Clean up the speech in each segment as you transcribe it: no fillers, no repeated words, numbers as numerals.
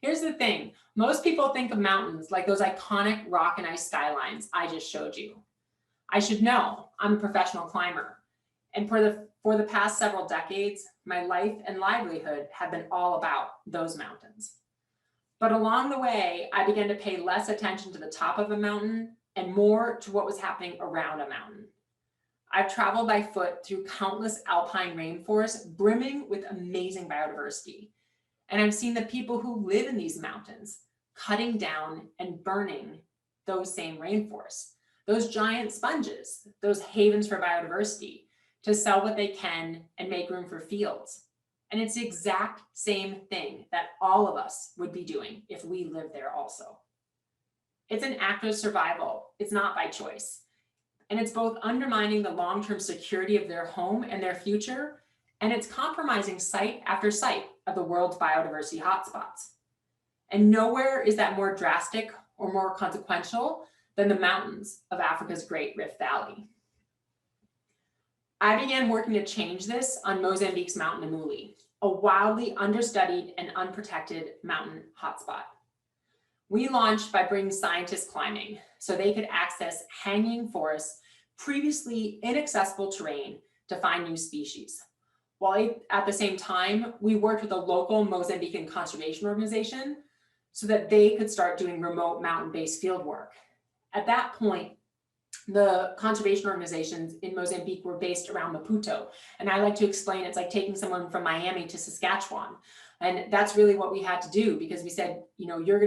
Here's the thing. Most people think of mountains like those iconic rock and ice skylines I just showed you. I should know, I'm a professional climber. And for the past several decades, my life and livelihood have been all about those mountains. But along the way, I began to pay less attention to the top of a mountain and more to what was happening around a mountain. I've traveled by foot through countless alpine rainforests brimming with amazing biodiversity. And I've seen the people who live in these mountains cutting down and burning those same rainforests, those giant sponges, those havens for biodiversity, to sell what they can and make room for fields. And it's the exact same thing that all of us would be doing if we lived there also. It's an act of survival. It's not by choice. And it's both undermining the long-term security of their home and their future, and it's compromising site after site of the world's biodiversity hotspots. And nowhere is that more drastic or more consequential than the mountains of Africa's Great Rift Valley. I began working to change this on Mozambique's Mount Namuli, a wildly understudied and unprotected mountain hotspot. We launched by bringing scientists climbing so they could access hanging forests, previously inaccessible terrain, to find new species. While at the same time, we worked with a local Mozambican conservation organization so that they could start doing remote mountain-based field work. At that point, the conservation organizations in Mozambique were based around Maputo. And I like to explain it's like taking someone from Miami to Saskatchewan. And that's really what we had to do, because we said, you know, we're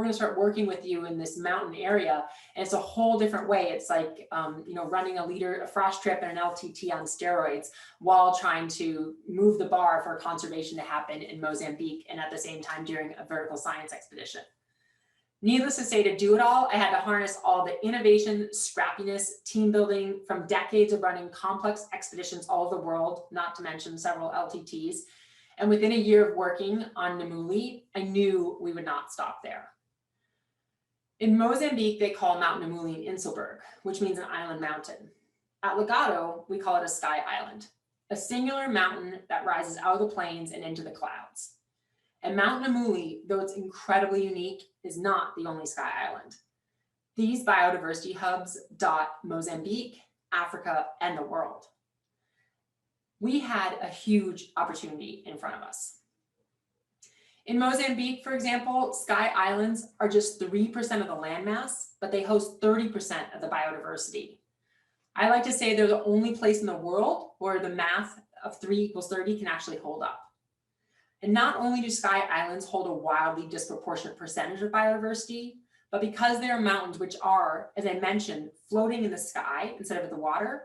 gonna start working with you in this mountain area. And it's a whole different way. It's like, you know, running a frost trip and an LTT on steroids while trying to move the bar for conservation to happen in Mozambique, and at the same time during a vertical science expedition. Needless to say, to do it all, I had to harness all the innovation, scrappiness, team building from decades of running complex expeditions all over the world, not to mention several LTTs. And within a year of working on Namuli, I knew we would not stop there. In Mozambique, they call Mount Namuli an Inselberg, which means an island mountain. At Legato, we call it a sky island, a singular mountain that rises out of the plains and into the clouds. And Mount Namuli, though it's incredibly unique, is not the only sky island. These biodiversity hubs dot Mozambique, Africa, and the world. We had a huge opportunity in front of us. In Mozambique, for example, sky islands are just 3% of the landmass, but they host 30% of the biodiversity. I like to say they're the only place in the world where the math of 3 equals 30 can actually hold up. And not only do sky islands hold a wildly disproportionate percentage of biodiversity, but because they are mountains which are, as I mentioned, floating in the sky instead of the water,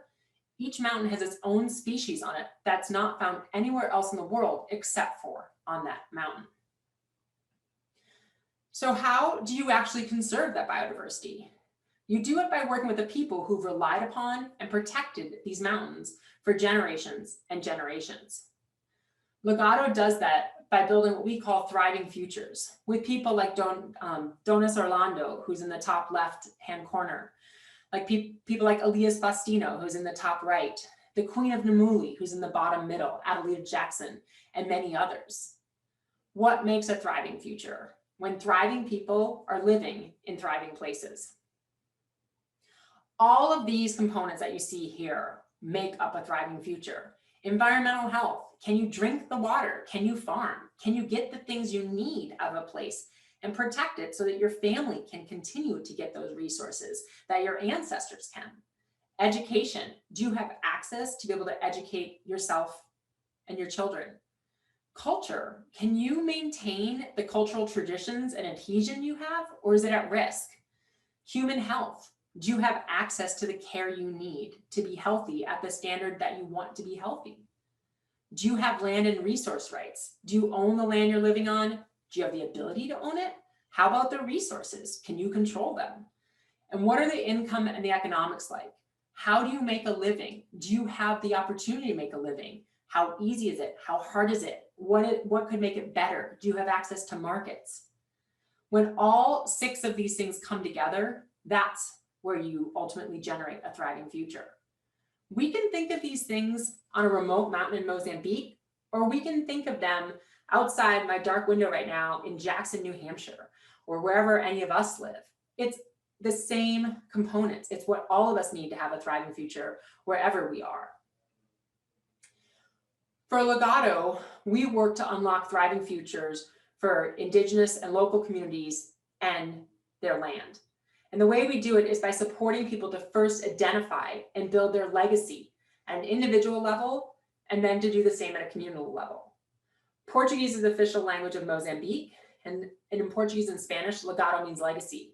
each mountain has its own species on it that's not found anywhere else in the world except for on that mountain. So how do you actually conserve that biodiversity? You do it by working with the people who've relied upon and protected these mountains for generations and generations. Legato does that by building what we call thriving futures with people like Donis Orlando, who's in the top left-hand corner, like people like Elias Faustino, who's in the top right, the Queen of Namuli, who's in the bottom middle, Adelita Jackson, and many others. What makes a thriving future? When thriving people are living in thriving places. All of these components that you see here make up a thriving future. Environmental health. Can you drink the water? Can you farm? Can you get the things you need out of a place and protect it so that your family can continue to get those resources that your ancestors can? Education. Do you have access to be able to educate yourself and your children? Culture. Can you maintain the cultural traditions and adhesion you have, or is it at risk? Human health. Do you have access to the care you need to be healthy at the standard that you want to be healthy? Do you have land and resource rights? Do you own the land you're living on? Do you have the ability to own it? How about the resources? Can you control them? And what are the income and the economics like? How do you make a living? Do you have the opportunity to make a living? How easy is it? How hard is it? What could make it better? Do you have access to markets? When all 6 of these things come together, that's where you ultimately generate a thriving future. We can think of these things on a remote mountain in Mozambique, or we can think of them outside my dark window right now in Jackson, New Hampshire, or wherever any of us live. It's the same components. It's what all of us need to have a thriving future wherever we are. For Legato, we work to unlock thriving futures for Indigenous and local communities and their land. And the way we do it is by supporting people to first identify and build their legacy at an individual level, and then to do the same at a communal level. Portuguese is the official language of Mozambique, and in Portuguese and Spanish, Legato means legacy.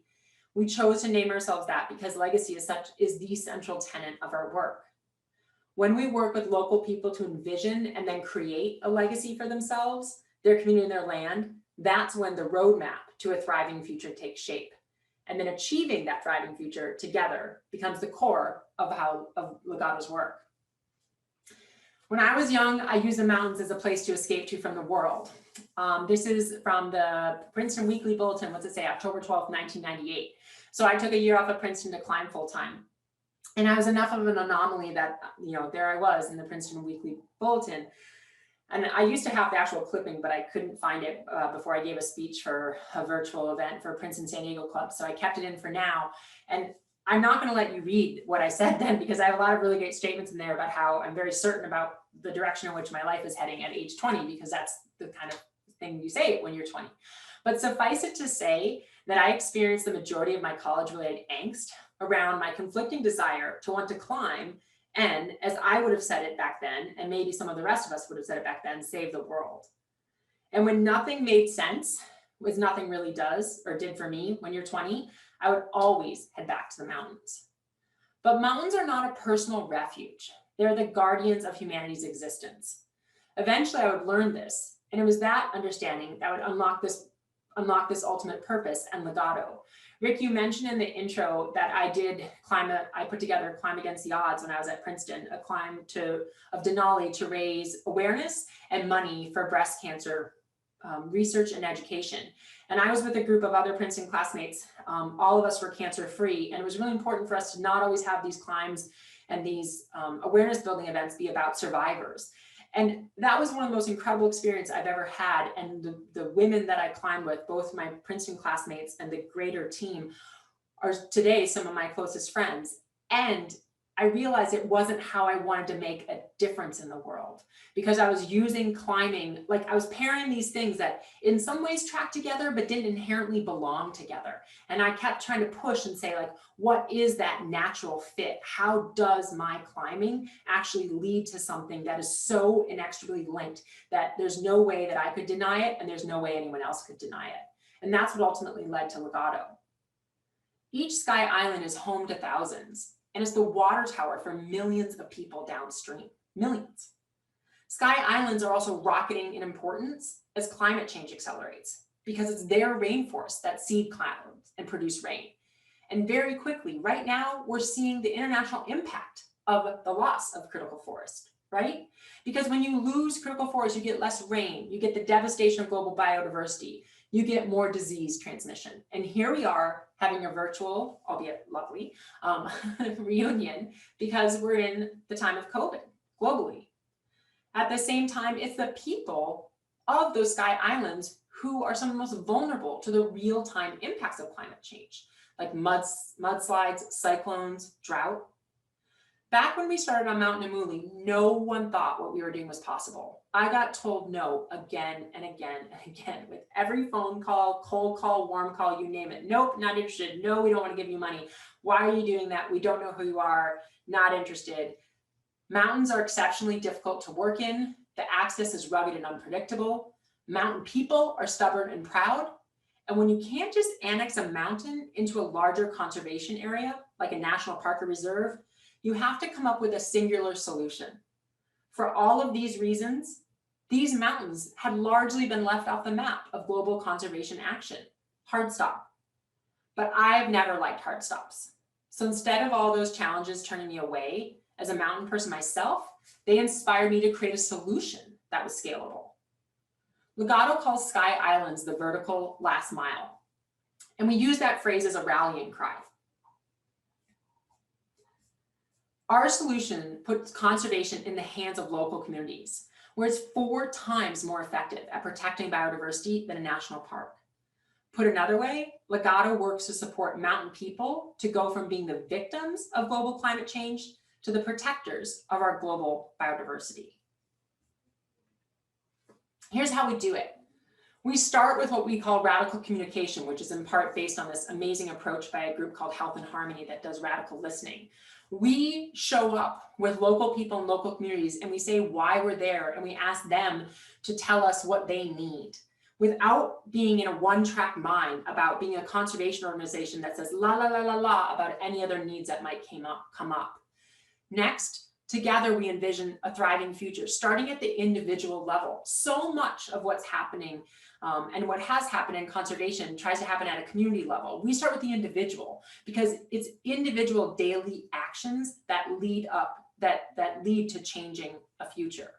We chose to name ourselves that because legacy is the central tenet of our work. When we work with local people to envision and then create a legacy for themselves, their community and their land, that's when the roadmap to a thriving future takes shape. And then achieving that thriving future together becomes the core of Legato's work. When I was young, I used the mountains as a place to escape to from the world. This is from the Princeton Weekly Bulletin, what's it say, October 12th, 1998. So I took a year off of Princeton to climb full time. And I was enough of an anomaly that, there I was in the Princeton Weekly Bulletin. And I used to have the actual clipping, but I couldn't find it before I gave a speech for a virtual event for Princeton San Diego Club. So I kept it in for now. And I'm not going to let you read what I said then, because I have a lot of really great statements in there about how I'm very certain about the direction in which my life is heading at age 20, because that's the kind of thing you say when you're 20. But suffice it to say that I experienced the majority of my college-related angst around my conflicting desire to want to climb, and as I would have said it back then, and maybe some of the rest of us would have said it back then, save the world. And when nothing made sense, as nothing really does or did for me when you're 20, I would always head back to the mountains. But mountains are not a personal refuge. They're the guardians of humanity's existence. Eventually, I would learn this, and it was that understanding that would unlock this ultimate purpose and Legato. Rick, you mentioned in the intro that I put together Climb Against the Odds when I was at Princeton, a climb of Denali to raise awareness and money for breast cancer research and education. And I was with a group of other Princeton classmates. All of us were cancer-free, and it was really important for us to not always have these climbs and these awareness building events be about survivors. And that was one of the most incredible experiences I've ever had. And the women that I climbed with, both my Princeton classmates and the greater team, are today some of my closest friends. And I realized it wasn't how I wanted to make a difference in the world, because I was using climbing, like I was pairing these things that in some ways track together, but didn't inherently belong together. And I kept trying to push and say, like, what is that natural fit? How does my climbing actually lead to something that is so inextricably linked that there's no way that I could deny it, and there's no way anyone else could deny it? And that's what ultimately led to Legato. Each Sky Island is home to thousands, and it's the water tower for millions of people downstream, millions. Sky Islands are also rocketing in importance as climate change accelerates, because it's their rainforests that seed clouds and produce rain. And very quickly, right now, we're seeing the international impact of the loss of critical forest, right? Because when you lose critical forest, you get less rain, you get the devastation of global biodiversity, you get more disease transmission. And here we are having a virtual, albeit lovely, reunion, because we're in the time of COVID globally. At the same time, it's the people of those Sky Islands who are some of the most vulnerable to the real-time impacts of climate change, like mudslides, cyclones, drought. Back when we started on Mount Namuli, no one thought what we were doing was possible. I got told no again and again and again with every phone call, cold call, warm call, you name it. Nope, not interested. No, we don't want to give you money. Why are you doing that? We don't know who you are. Not interested. Mountains are exceptionally difficult to work in. The access is rugged and unpredictable. Mountain people are stubborn and proud. And when you can't just annex a mountain into a larger conservation area, like a national park or reserve, you have to come up with a singular solution. For all of these reasons, these mountains had largely been left off the map of global conservation action. Hard stop. But I've never liked hard stops. So instead of all those challenges turning me away, as a mountain person myself, they inspired me to create a solution that was scalable. Legato calls Sky Islands the vertical last mile. And we use that phrase as a rallying cry. Our solution puts conservation in the hands of local communities. where it's 4 times more effective at protecting biodiversity than a national park. Put another way, Legato works to support mountain people to go from being the victims of global climate change to the protectors of our global biodiversity. Here's how we do it. We start with what we call radical communication, which is in part based on this amazing approach by a group called Health and Harmony that does radical listening. We show up with local people and local communities and we say why we're there and we ask them to tell us what they need, without being in a one-track mind about being a conservation organization that says la la la la la about any other needs that might come up. Next, together we envision a thriving future, starting at the individual level. So much of what's happening and what has happened in conservation tries to happen at a community level. We start with the individual because it's individual daily actions that lead to changing a future.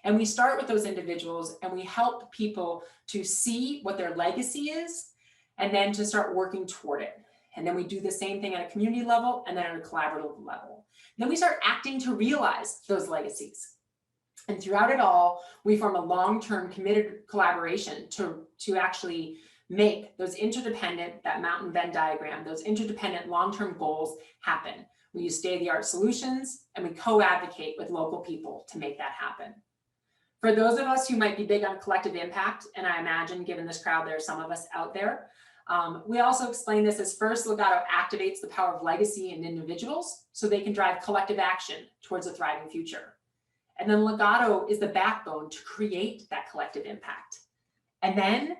And we start with those individuals and we help people to see what their legacy is and then to start working toward it. And then we do the same thing at a community level and then at a collaborative level. Then we start acting to realize those legacies. And throughout it all, we form a long-term committed collaboration to actually make those interdependent, that mountain Venn diagram, those interdependent long-term goals happen. We use state-of-the-art solutions and we co-advocate with local people to make that happen. For those of us who might be big on collective impact, and I imagine given this crowd, there are some of us out there, we also explain this as first, Legato activates the power of legacy in individuals so they can drive collective action towards a thriving future. And then Legato is the backbone to create that collective impact. And then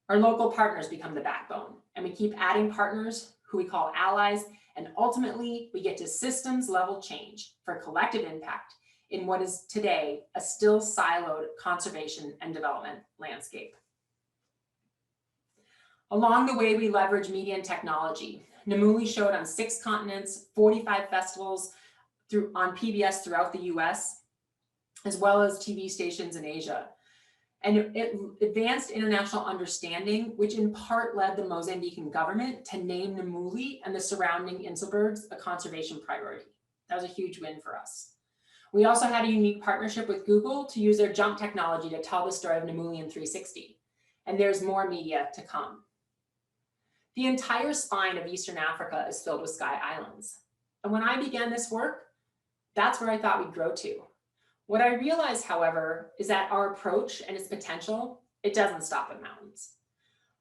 our local partners become the backbone. And we keep adding partners who we call allies. And ultimately, we get to systems level change for collective impact in what is today a still siloed conservation and development landscape. Along the way, we leverage media and technology. Namuli showed on 6 continents, 45 festivals on PBS throughout the US, as well as TV stations in Asia. And it advanced international understanding, which in part led the Mozambican government to name Namuli and the surrounding Inselbergs a conservation priority. That was a huge win for us. We also had a unique partnership with Google to use their JUMP technology to tell the story of Namuli in 360. And there's more media to come. The entire spine of Eastern Africa is filled with sky islands. And when I began this work, that's where I thought we'd grow to. What I realized, however, is that our approach and its potential, it doesn't stop at mountains.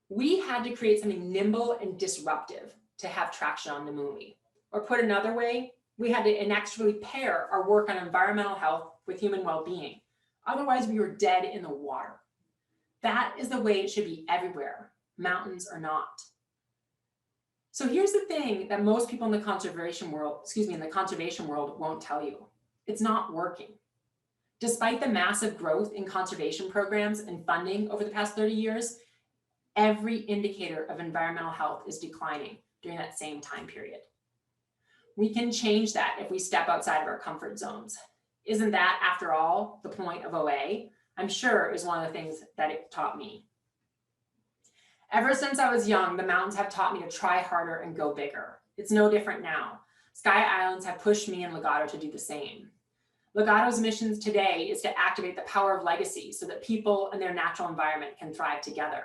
We had to create something nimble and disruptive to have traction on Namuli. Or put another way, we had to inextricably pair our work on environmental health with human well-being. Otherwise, we were dead in the water. That is the way it should be everywhere, mountains or not. So here's the thing that most people in the conservation world won't tell you. It's not working. Despite the massive growth in conservation programs and funding over the past 30 years, every indicator of environmental health is declining during that same time period. We can change that if we step outside of our comfort zones. Isn't that, after all, the point of OA? I'm sure is one of the things that it taught me. Ever since I was young, the mountains have taught me to try harder and go bigger. It's no different now. Sky Islands have pushed me and Legato to do the same. Legato's mission today is to activate the power of legacy so that people and their natural environment can thrive together.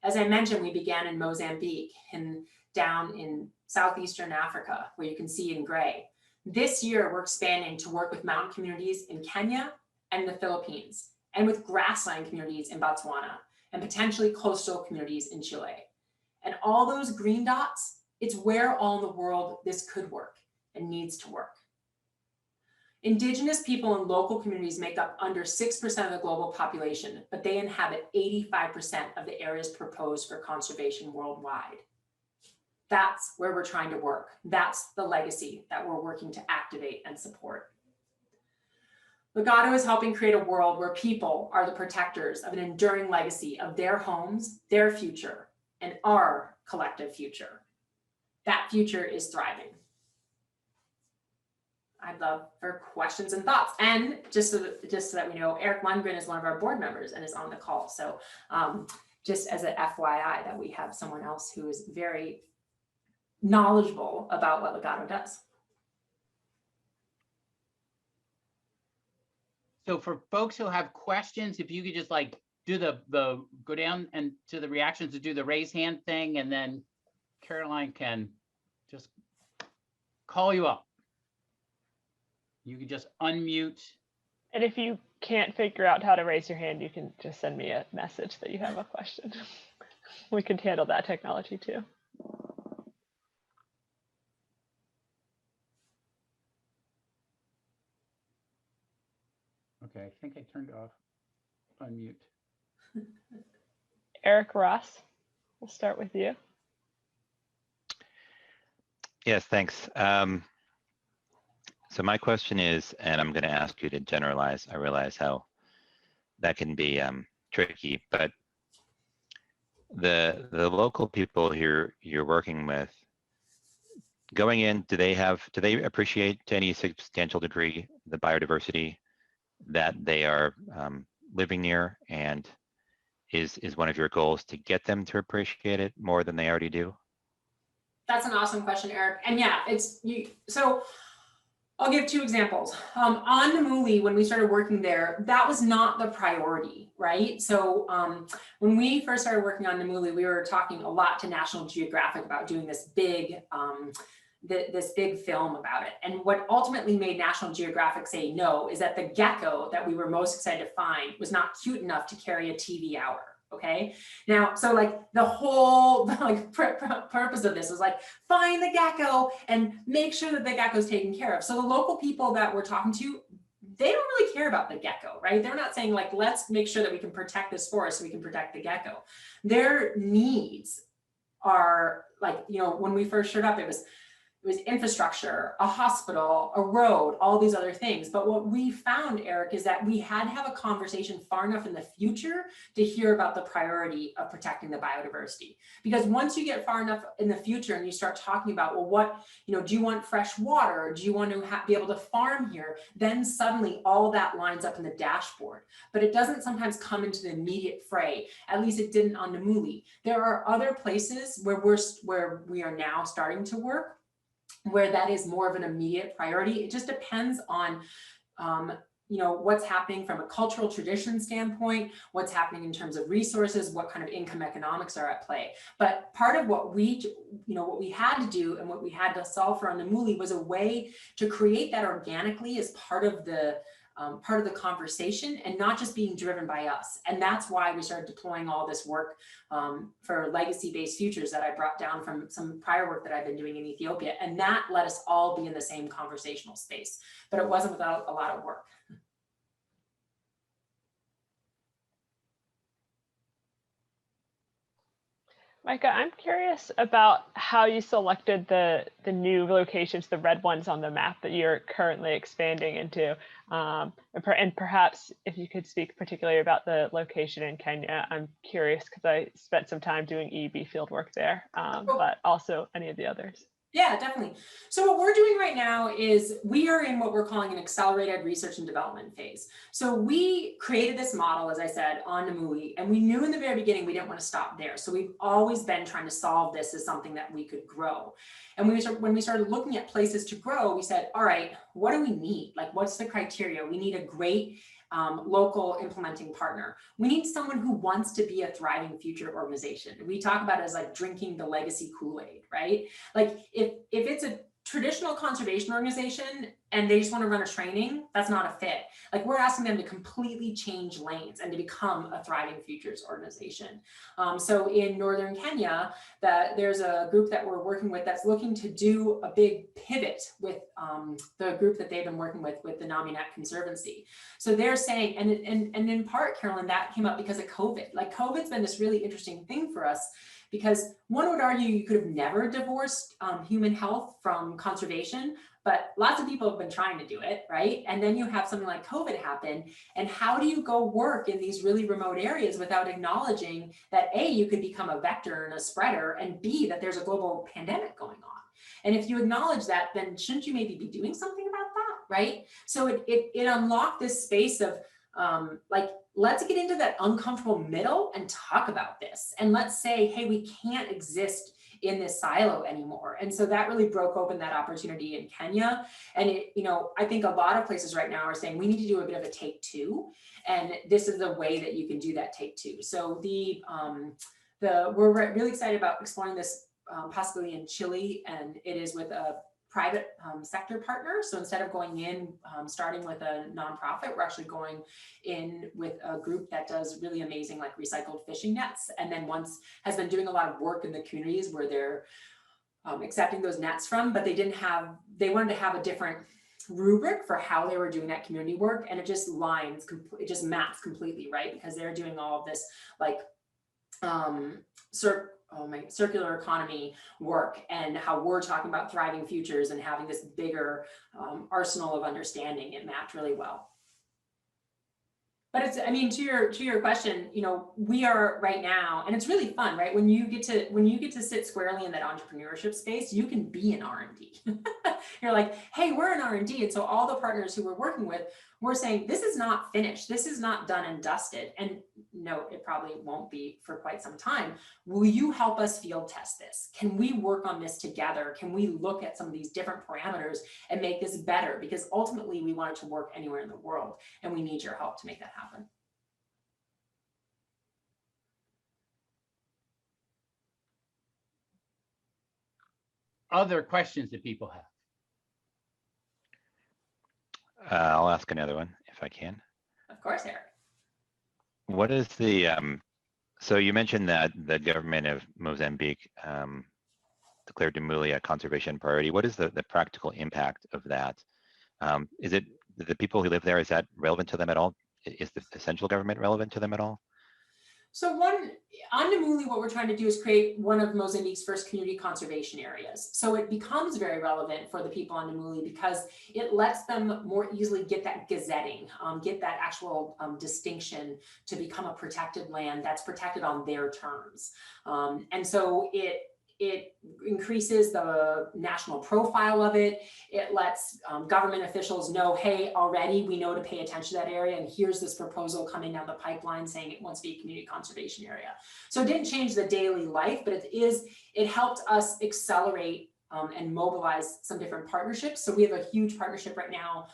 As I mentioned, we began in Mozambique and down in southeastern Africa, where you can see in gray. This year, we're expanding to work with mountain communities in Kenya and the Philippines, and with grassland communities in Botswana, and potentially coastal communities in Chile. And all those green dots, it's where all in the world this could work and needs to work. Indigenous people and local communities make up under 6% of the global population, but they inhabit 85% of the areas proposed for conservation worldwide. That's where we're trying to work. That's the legacy that we're working to activate and support. Legato is helping create a world where people are the protectors of an enduring legacy of their homes, their future, and our collective future. That future is thriving. I'd love for questions and thoughts. And just so that we know, Eric Lundgren is one of our board members and is on the call. So just as an FYI, that we have someone else who is very knowledgeable about what Legato does. So for folks who have questions, if you could just like do the go down and to the reactions to do the raise hand thing, and then Caroline can just call you up. You can just unmute. And if you can't figure out how to raise your hand, you can just send me a message that you have a question. We can handle that technology too. Okay, I think I turned off unmute. Eric Ross, we'll start with you. Yes, thanks. So my question is, and I'm going to ask you to generalize. I realize how that can be tricky, but the local people here you're working with, going in, do they appreciate to any substantial degree the biodiversity that they are living near, and is one of your goals to get them to appreciate it more than they already do? That's an awesome question, Eric. And yeah, it's you. So I'll give two examples. On Namuli, when we started working there, that was not the priority, right? So when we first started working on Namuli, we were talking a lot to National Geographic about doing this big film about it. And what ultimately made National Geographic say no is that the gecko that we were most excited to find was not cute enough to carry a TV hour. Okay. Now, so like the whole purpose of this was like, find the gecko and make sure that the gecko is taken care of. So the local people that we're talking to, they don't really care about the gecko, right? They're not saying like, let's make sure that we can protect this forest so we can protect the gecko. Their needs are like, you know, when we first showed up, it was infrastructure, a hospital, a road, all these other things. But what we found, Eric, is that we had to have a conversation far enough in the future to hear about the priority of protecting the biodiversity. Because once you get far enough in the future and you start talking about, well, what, you know, do you want fresh water? Do you want to be able to farm here? Then suddenly all that lines up in the dashboard. But it doesn't sometimes come into the immediate fray. At least it didn't on Namuli. There are other places where we are now starting to work, where that is more of an immediate priority. It just depends on, you know, what's happening from a cultural tradition standpoint, what's happening in terms of resources, what kind of income economics are at play. But part of what we had to do and what we had to solve for on Namuli was a way to create that organically as part of the conversation and not just being driven by us. And that's why we started deploying all this work for legacy-based futures that I brought down from some prior work that I've been doing in Ethiopia. And that let us all be in the same conversational space, but it wasn't without a lot of work. Micah, I'm curious about how you selected the new locations, the red ones on the map that you're currently expanding into. And perhaps if you could speak particularly about the location in Kenya. I'm curious because I spent some time doing EEB fieldwork there, but also any of the others. Yeah, definitely. So what we're doing right now is we are in what we're calling an accelerated research and development phase. So we created this model, as I said, on Namuli, and we knew in the very beginning we didn't want to stop there. So we've always been trying to solve this as something that we could grow. And when we started looking at places to grow, we said, all right, what do we need? Like, what's the criteria? We need a great local implementing partner. We need someone who wants to be a thriving future organization. We talk about it as like drinking the legacy Kool-Aid, right? Like if it's a traditional conservation organization and they just want to run a training, that's not a fit. Like we're asking them to completely change lanes and to become a thriving futures organization. So in Northern Kenya, there's a group that we're working with that's looking to do a big pivot with the group that they've been working with the Naminet Conservancy. So they're saying, and in part, Carolyn, that came up because of COVID. Like COVID's been this really interesting thing for us, because one would argue you could have never divorced human health from conservation, but lots of people have been trying to do it, right? And then you have something like COVID happen, and how do you go work in these really remote areas without acknowledging that A, you could become a vector and a spreader, and B, that there's a global pandemic going on? And if you acknowledge that, then shouldn't you maybe be doing something about that, right? So it unlocked this space of like, let's get into that uncomfortable middle and talk about this. And let's say, hey, we can't exist in this silo anymore. And so that really broke open that opportunity in Kenya. And it, you know, I think a lot of places right now are saying we need to do a bit of a take two. And this is the way that you can do that take two. So we're really excited about exploring this possibly in Chile, and it is with a private sector partner. So instead of going in, starting with a nonprofit, we're actually going in with a group that does really amazing like recycled fishing nets. And then once has been doing a lot of work in the communities where they're accepting those nets from, but they wanted to have a different rubric for how they were doing that community work. And it just it just maps completely, right? Because they're doing all of this like circular economy work, and how we're talking about thriving futures and having this bigger arsenal of understanding. It mapped really well. But it's, I mean, to your question, you know, we are right now, and it's really fun, right? When you get to sit squarely in that entrepreneurship space, you can be an R&D. You're like, hey, we're an R&D. And so all the partners who we're working with, we're saying, this is not finished. This is not done and dusted. And no, it probably won't be for quite some time. Will you help us field test this? Can we work on this together? Can we look at some of these different parameters and make this better? Because ultimately we want it to work anywhere in the world, and we need your help to make that happen. Other questions that people have? I'll ask another one if I can. Of course, Eric. What is the, so you mentioned that the government of Mozambique declared Damuli a conservation priority. What is the practical impact of that? Is it the people who live there, is that relevant to them at all? Is the central government relevant to them at all? So on Damuli, what we're trying to do is create one of Mozambique's first community conservation areas. So it becomes very relevant for the people on Damuli because it lets them more easily get that gazetting, get that actual distinction to become a protected land that's protected on their terms. And so it increases the national profile of it. It lets government officials know, hey, already we know to pay attention to that area, and here's this proposal coming down the pipeline saying it wants to be a community conservation area. So it didn't change the daily life, but it helped us accelerate and mobilize some different partnerships. So we have a huge partnership right now,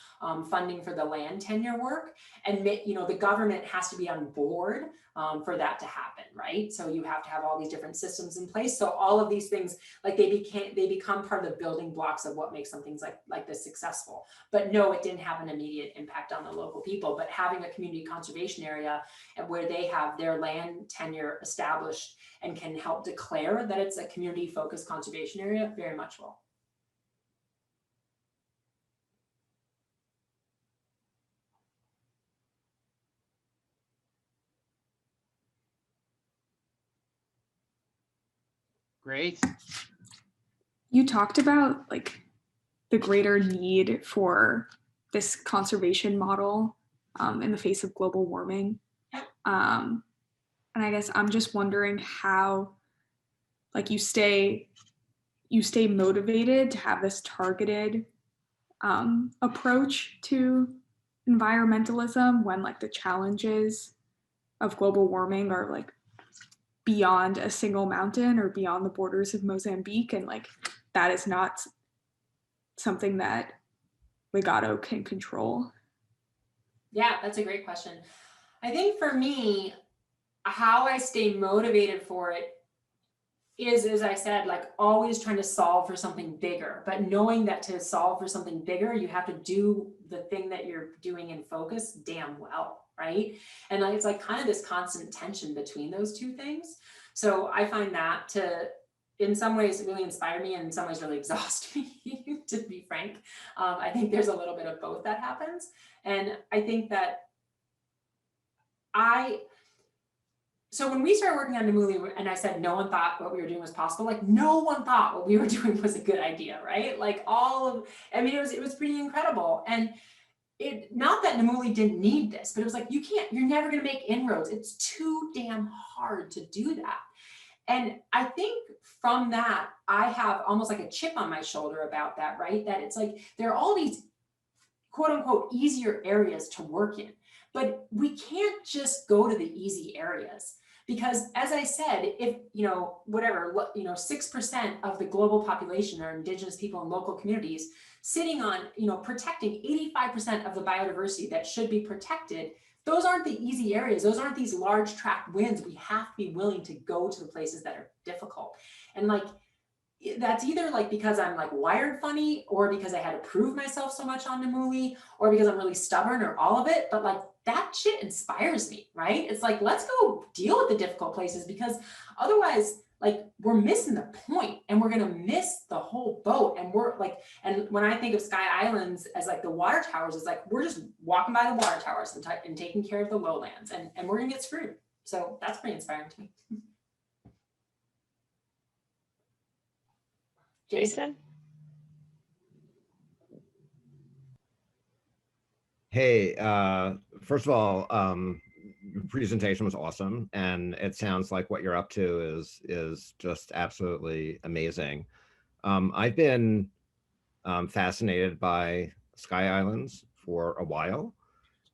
funding for the land tenure work, and you know, the government has to be on board for that to happen, right? So you have to have all these different systems in place. So all of these things, like they become part of the building blocks of what makes some things like this successful. But no, it didn't have an immediate impact on the local people. But having a community conservation area where they have their land tenure established and can help declare that it's a community focused conservation area, very much will. Great. You talked about like the greater need for this conservation model in the face of global warming. And I guess I'm just wondering how like you stay motivated to have this targeted approach to environmentalism when like the challenges of global warming are like beyond a single mountain or beyond the borders of Mozambique, and like that is not something that Legato can control. Yeah, that's a great question. I think for me, how I stay motivated for it is, as I said, like always trying to solve for something bigger, but knowing that to solve for something bigger, you have to do the thing that you're doing in focus damn well, right? And it's like kind of this constant tension between those two things. So I find that to, in some ways, really inspire me and in some ways really exhaust me, to be frank. I think there's a little bit of both that happens. And I think that so when we started working on Damuli, and I said no one thought what we were doing was possible, like no one thought what we were doing was a good idea, right? Like I mean, it was pretty incredible. And not that Damuli didn't need this, but it was like, you're never gonna make inroads. It's too damn hard to do that. And I think from that, I have almost like a chip on my shoulder about that, right? That it's like, there are all these quote unquote easier areas to work in, but we can't just go to the easy areas, Because as I said, if, you know, whatever, 6% of the global population are indigenous people in local communities, sitting on, you know, protecting 85% of the biodiversity that should be protected, those aren't the easy areas. Those aren't these large tract wins. We have to be willing to go to the places that are difficult. And like, that's either like because I'm like wired funny, or because I had to prove myself so much on Namuli, or because I'm really stubborn, or all of it. But like that shit inspires me, right? It's like, let's go deal with the difficult places, because otherwise, like, we're missing the point and we're gonna miss the whole boat. And we're like, and when I think of Sky Islands as like the water towers, it's like we're just walking by the water towers and taking care of the lowlands, and we're gonna get screwed. So that's pretty inspiring to me. Jason? Hey, first of all, your presentation was awesome, and it sounds like what you're up to is just absolutely amazing. I've been fascinated by Sky Islands for a while,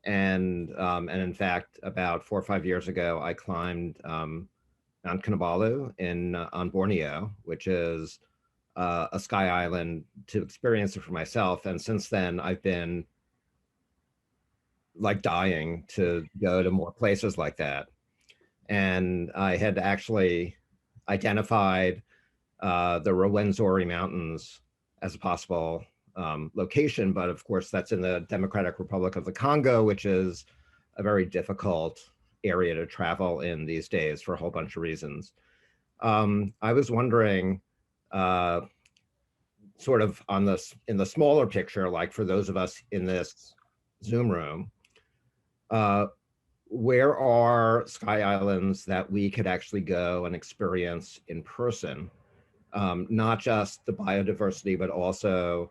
and in fact, about 4 or 5 years ago, I climbed Mount Kinabalu on Borneo, which is a sky island, to experience it for myself. And since then, I've been like dying to go to more places like that. And I had actually identified the Rwenzori Mountains as a possible location, but of course that's in the Democratic Republic of the Congo, which is a very difficult area to travel in these days for a whole bunch of reasons. I was wondering, sort of in the smaller picture, like for those of us in this Zoom room, where are Sky Islands that we could actually go and experience in person? Not just the biodiversity, but also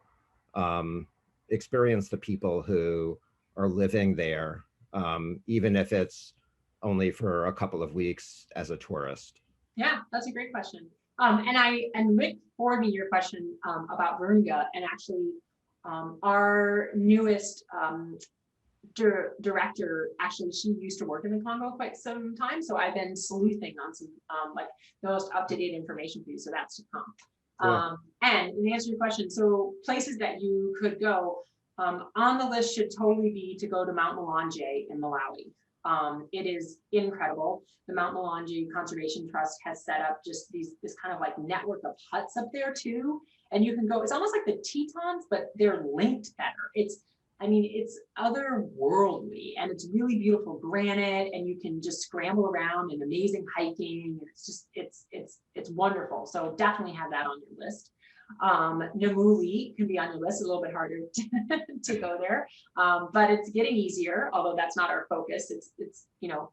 experience the people who are living there, even if it's only for a couple of weeks as a tourist. Yeah, that's a great question. And Rick forwarded me your question about Virunga, and actually our newest director, actually, she used to work in the Congo quite some time, so I've been sleuthing on some like the most up-to-date information for you, so that's to come. Cool. And to answer your question, so places that you could go on the list should totally be to go to Mount Mulanje in Malawi. It is incredible. The Mount Mulanje Conservation Trust has set up just this kind of like network of huts up there too. And you can go, it's almost like the Tetons, but they're linked better. It's otherworldly, and it's really beautiful granite, and you can just scramble around and amazing hiking. It's just, it's wonderful. So definitely have that on your list. Namuli can be on your list, a little bit harder to go there, but it's getting easier, although that's not our focus. It's you know,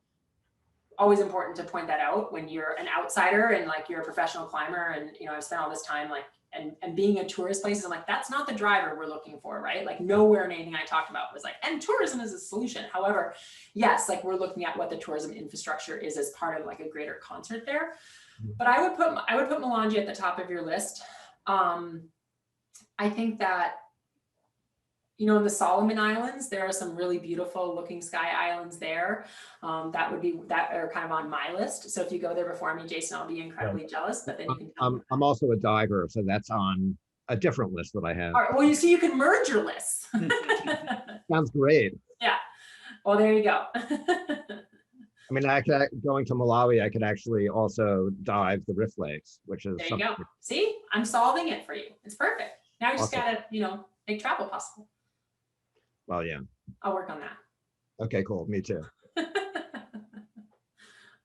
always important to point that out when you're an outsider and like you're a professional climber, and you know, I've spent all this time like and being a tourist places, I'm like, that's not the driver we're looking for, right? Like nowhere in anything I talked about was like, and tourism is a solution. However, yes, like we're looking at what the tourism infrastructure is as part of like a greater concert there. But I would put Mulanje at the top of your list. I think that, you know, in the Solomon Islands, there are some really beautiful looking sky islands there. That are kind of on my list. So if you go there before me, Jason, I'll be incredibly jealous, but then you can tell me. I'm also a diver, so that's on a different list that I have. All right, well, you can merge your lists. Sounds great. Yeah. Well, there you go. I mean, going to Malawi, I could actually also dive the Rift Lakes, which is There you go. See, I'm solving it for you. It's perfect. Now you just Awesome. gotta, you know, make travel possible. Well, yeah. I'll work on that. Okay, cool. Me too.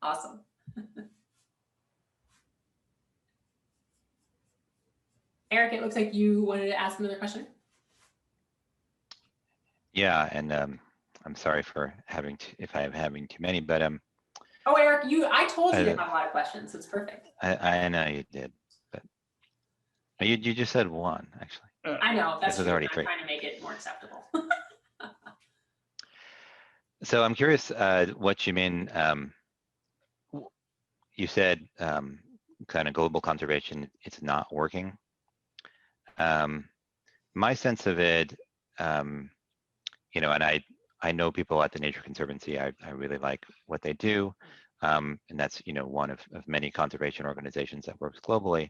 Awesome. Eric, it looks like you wanted to ask another question. Yeah, and I'm sorry for if I'm having too many, but Oh, Eric, I told you to I- have a lot of questions, so it's perfect. I know you did, but you just said one actually. I know, that's This is true. already I'm great. trying to make it more acceptable. So I'm curious what you mean. You said kind of global conservation, it's not working. My sense of it, you know, and I know people at the Nature Conservancy, I really like what they do, and that's, one of many conservation organizations that works globally,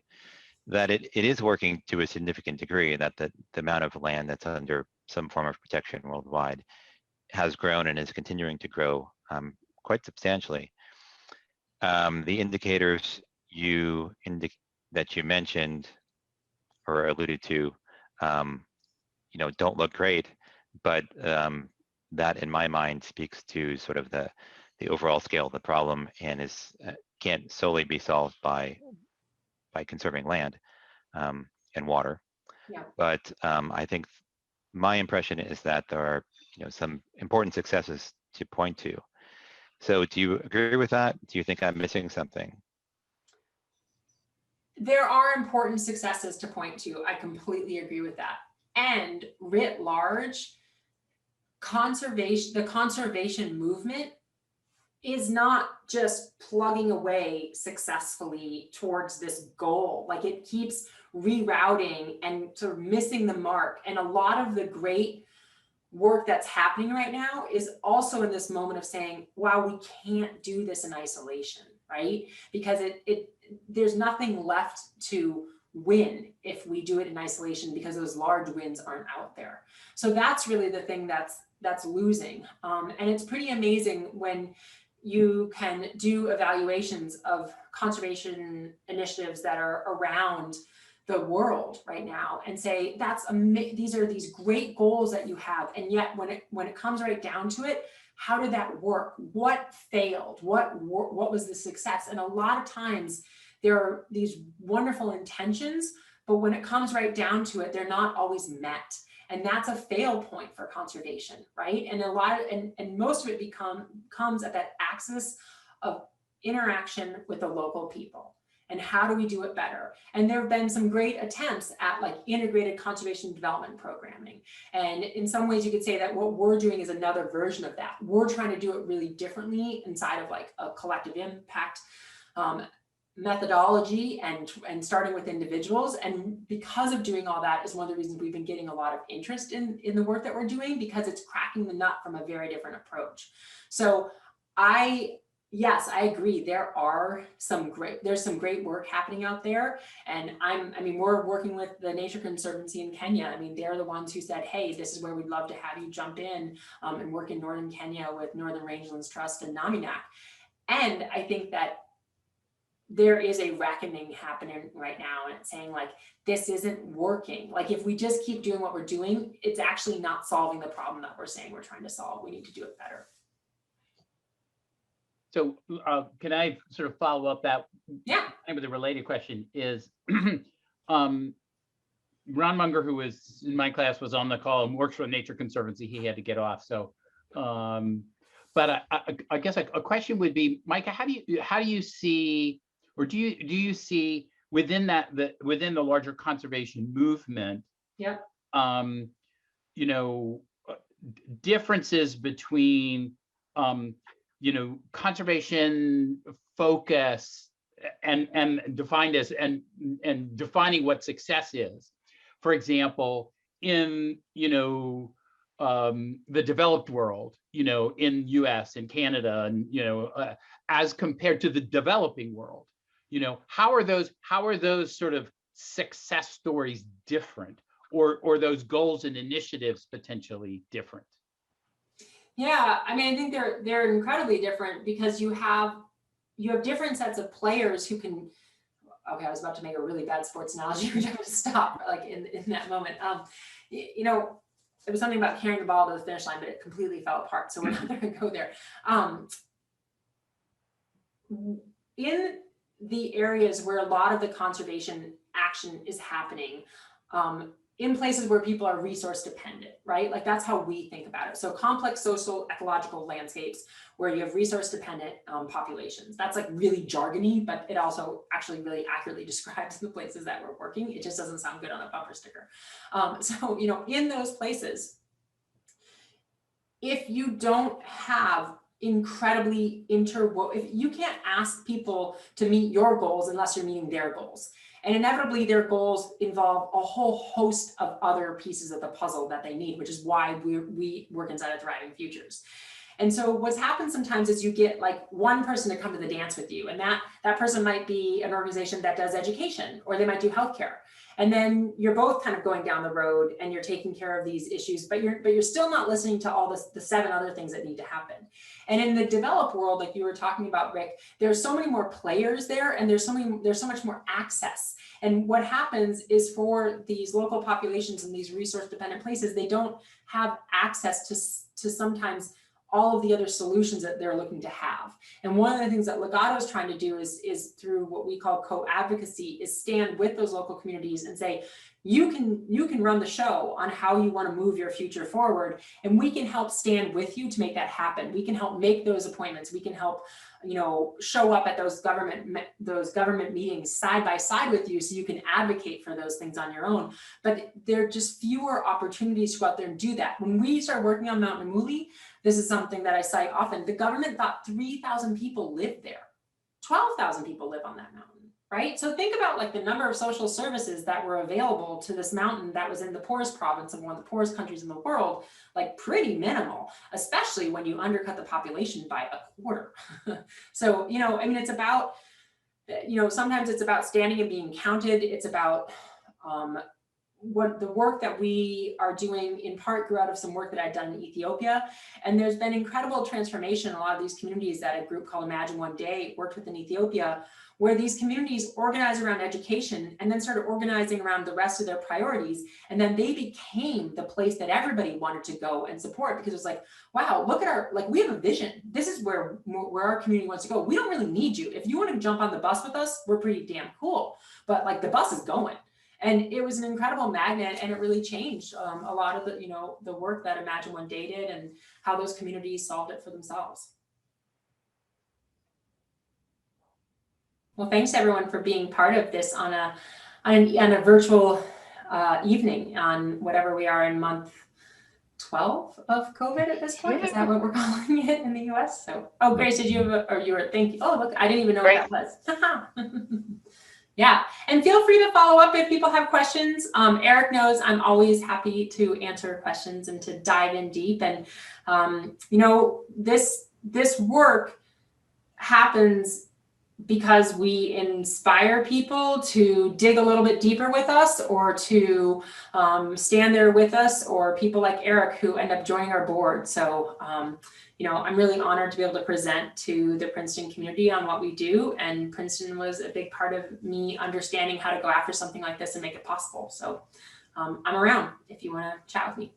that it is working to a significant degree, and that the amount of land that's under some form of protection worldwide has grown and is continuing to grow quite substantially. The indicators that you mentioned or alluded to, don't look great, but that in my mind speaks to sort of the overall scale of the problem, and can't solely be solved by conserving land and water. Yeah. But I think my impression is that there are some important successes to point to. So do you agree with that? Do you think I'm missing something? There are important successes to point to. I completely agree with that. And writ large, the conservation movement is not just plugging away successfully towards this goal. Like, it keeps rerouting and sort of missing the mark. And a lot of the great work that's happening right now is also in this moment of saying, wow, we can't do this in isolation, right? Because there's nothing left to win if we do it in isolation, because those large wins aren't out there. So that's really the thing that's losing. And it's pretty amazing when you can do evaluations of conservation initiatives that are around the world right now and say, these are these great goals that you have, and yet when it comes right down to it, how did that work? What failed? What was the success? And a lot of times there are these wonderful intentions, but when it comes right down to it, they're not always met. And that's a fail point for conservation, right? And and most of it comes at that axis of interaction with the local people. And how do we do it better? And there have been some great attempts at like integrated conservation development programming. And in some ways you could say that what we're doing is another version of that. We're trying to do it really differently inside of like a collective impact methodology and starting with individuals. And because of doing all that is one of the reasons we've been getting a lot of interest in the work that we're doing, because it's cracking the nut from a very different approach. So yes, I agree. There's some great work happening out there. And we're working with the Nature Conservancy in Kenya. I mean, they're the ones who said, hey, this is where we'd love to have you jump in and work in Northern Kenya with Northern Rangelands Trust and Naminak. And I think that there is a reckoning happening right now, and it's saying like, this isn't working. Like, if we just keep doing what we're doing, it's actually not solving the problem that we're saying we're trying to solve. We need to do it better. So can I sort of follow up that? Yeah. With a related question is, Ron Munger, who was in my class, was on the call and works for Nature Conservancy. He had to get off. So, but I guess a question would be, Micah, how do you see, or do you see within within the larger conservation movement, Yep. Differences between conservation focus and defined as and defining what success is. For example, in the developed world, in US and Canada, and as compared to the developing world, how are those sort of success stories different, or those goals and initiatives potentially different? Yeah, I think they're incredibly different, because you have different sets of players who can. Okay, I was about to make a really bad sports analogy, which I have to stop like in that moment. It was something about carrying the ball to the finish line, but it completely fell apart. So we're not going to go there. In the areas where a lot of the conservation action is happening, in places where people are resource dependent, right? Like, that's how we think about it. So complex social ecological landscapes where you have resource dependent populations. That's like really jargony, but it also actually really accurately describes the places that we're working. It just doesn't sound good on a bumper sticker. In those places, if you don't have incredibly if you can't ask people to meet your goals unless you're meeting their goals. And inevitably their goals involve a whole host of other pieces of the puzzle that they need, which is why we work inside of Thriving Futures. And so what's happened sometimes is you get like one person to come to the dance with you, and that person might be an organization that does education, or they might do healthcare. And then you're both kind of going down the road and you're taking care of these issues, but you're still not listening to all the 7 other things that need to happen. And in the developed world, like you were talking about, Rick, there's so many more players there, and there's so much more access. And what happens is for these local populations in these resource dependent places, they don't have access to sometimes all of the other solutions that they're looking to have. And one of the things that Legato is trying to do is through what we call co-advocacy, is stand with those local communities and say, you can run the show on how you want to move your future forward, and we can help stand with you to make that happen. We can help make those appointments. We can help, show up at those government meetings side by side with you, so you can advocate for those things on your own. But there are just fewer opportunities to go out there and do that. When we started working on Mount Namuli, this is something that I cite often. The government thought 3,000 people lived there. 12,000 people live on that mountain, right? So think about like the number of social services that were available to this mountain that was in the poorest province of one of the poorest countries in the world, like pretty minimal, especially when you undercut the population by a quarter. So, it's about, sometimes it's about standing and being counted. It's about, what the work that we are doing in part grew out of some work that I'd done in Ethiopia. And there's been incredible transformation in a lot of these communities that a group called Imagine One Day worked with in Ethiopia, where these communities organized around education and then started organizing around the rest of their priorities. And then they became the place that everybody wanted to go and support, because it was like, wow, look at we have a vision. This is where our community wants to go. We don't really need you. If you want to jump on the bus with us, we're pretty damn cool. But like the bus is going. And it was an incredible magnet, and it really changed a lot of the work that Imagine One Day did and how those communities solved it for themselves. Well, thanks everyone for being part of this on a virtual evening on whatever we are in month 12 of COVID at this point. Is that what we're calling it in the US? So, Grace, did you have thank you. Oh, look, I didn't even know what that was. Yeah, and feel free to follow up if people have questions. Eric knows I'm always happy to answer questions and to dive in deep. And this work happens because we inspire people to dig a little bit deeper with us, or to stand there with us, or people like Eric who end up joining our board. So I'm really honored to be able to present to the Princeton community on what we do. And Princeton was a big part of me understanding how to go after something like this and make it possible. So I'm around if you want to chat with me.